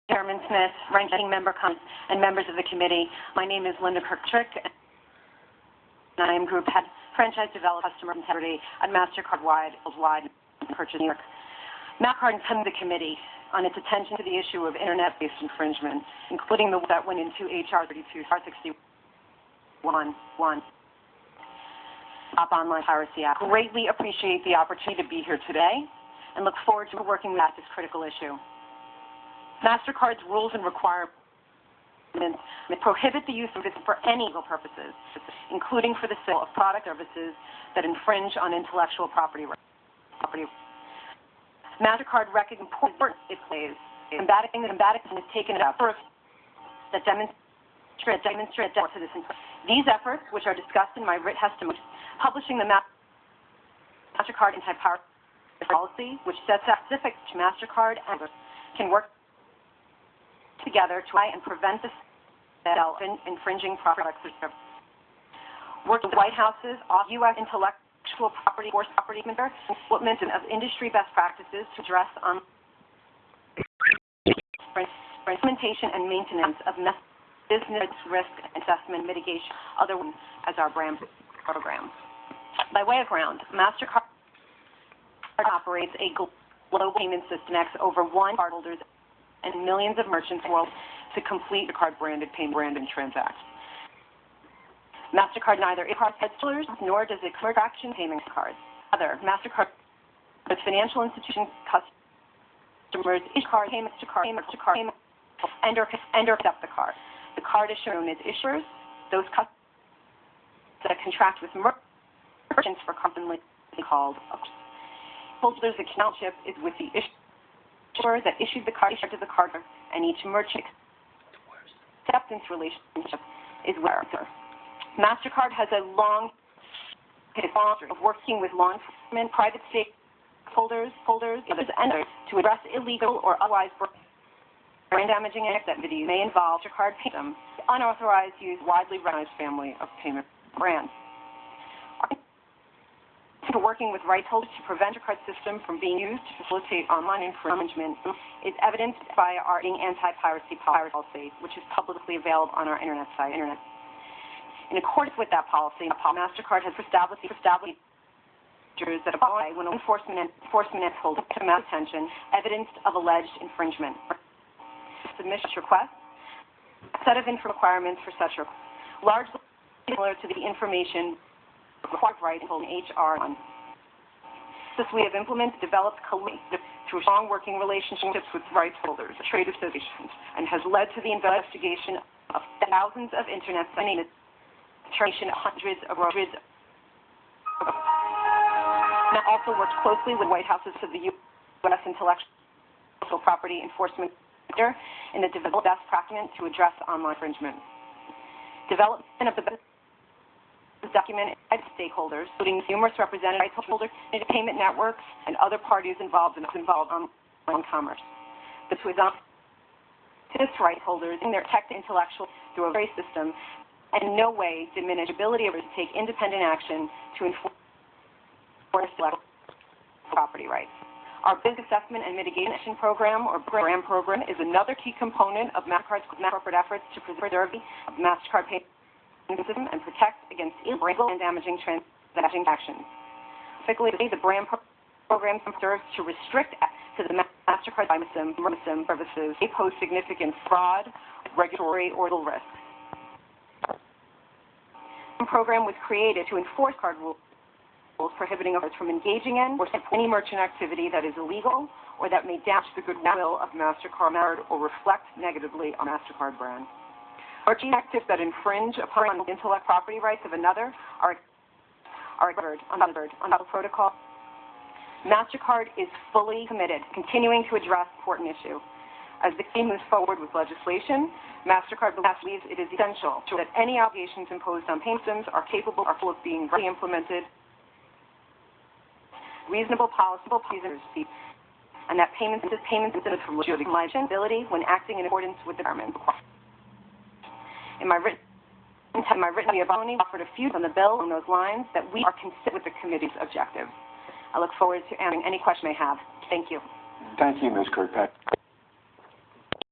Chairman Smith, Ranking Member Cummings, and members of the committee. My name is Linda Kirktrick, and I am Group Head, Franchise Development Customer Integrity at MasterCard Worldwide in Purchase, New York. MasterCard comes to the committee on its attention to the issue of internet-based infringement, including the that went into H.R. 32/61, Stop Online Piracy Act. Greatly appreciate the opportunity to be here today and look forward to working with this critical issue. MasterCard's rules and requirements prohibit the use of it for any legal purposes, including for the sale of product or services that infringe on intellectual property rights. MasterCard recognizes the importance it plays in combating and has taken efforts that demonstrate to this. These efforts, which are discussed in my written testimony, publishing the MasterCard anti-piracy policy, which sets out specific to MasterCard and others, can work together to try and prevent the sale of infringing products or services. Work with White House's U.S. intellectual property implementation of industry best practices to address implementation and maintenance of business risk assessment mitigation, other ones as our brand program. By way of ground, MasterCard operates a global payment system that connects over 1 cardholders and millions of merchants in the world to complete the card-branded payment and transact. MasterCard neither processes sellers nor does it collect action payment cards. Other MasterCard financial institution customers issue card payments to card and accept the card. The card is shown as issuers, those customers that contract with merchants for commonly called holders. Account chip is with the issuer that issued the card to the card, and each merchant acceptance relationship is where MasterCard has a long history of working with law enforcement, private stakeholders, and others to address illegal or otherwise brand-damaging activities may involve MasterCard payment, unauthorized use, widely recognized family of payment brands. Working with rights holders to prevent the card system from being used to facilitate online infringement is evidenced by our anti-piracy policy, which is publicly available on our internet site. In accordance with that policy, MasterCard has established procedures that apply when enforcement holds to mass attention evidence of alleged infringement. Submission request, a set of requirements for such requests, largely similar to the information required right in H.R. 1. This we have implemented, developed through strong working relationships with rights holders, trade associations, and has led to the investigation of thousands of internet sites, hundreds of Now also worked closely with White Houses of the U.S. Intellectual Property Enforcement in the development best practice to address online infringement. Development of the best document and stakeholders, including numerous representative rights holders, payment networks, and other parties involved in online commerce. This was on rights holders in their tech intellectual through a very system, and in no way diminish the ability of to take independent action to enforce property rights. Our business assessment and mitigation program, or BRAM program, is another key component of MasterCard's corporate efforts to preserve the MasterCard payment system and protect against illegal and damaging transactions. Specifically, the BRAM program serves to restrict to the MasterCard services they pose significant fraud, regulatory, or legal risk. The program was created to enforce card rules prohibiting others from engaging in or any merchant activity that is illegal or that may damage the goodwill of MasterCard or reflect negatively on MasterCard brand. Merchant activities that infringe upon intellectual property rights of another are covered under the protocol. MasterCard is fully committed, continuing to address the important issue. As the team moves forward with legislation, MasterCard believes it is essential that any obligations imposed on payment systems are capable of being implemented, reasonable policy and that payment systems from liability when acting in accordance with the requirements. In my written we have only offered a few on the bill on those lines that we are consistent with the committee's objectives. I look forward to answering any question you may have. Thank you. Thank you, Ms. Kirkpatrick.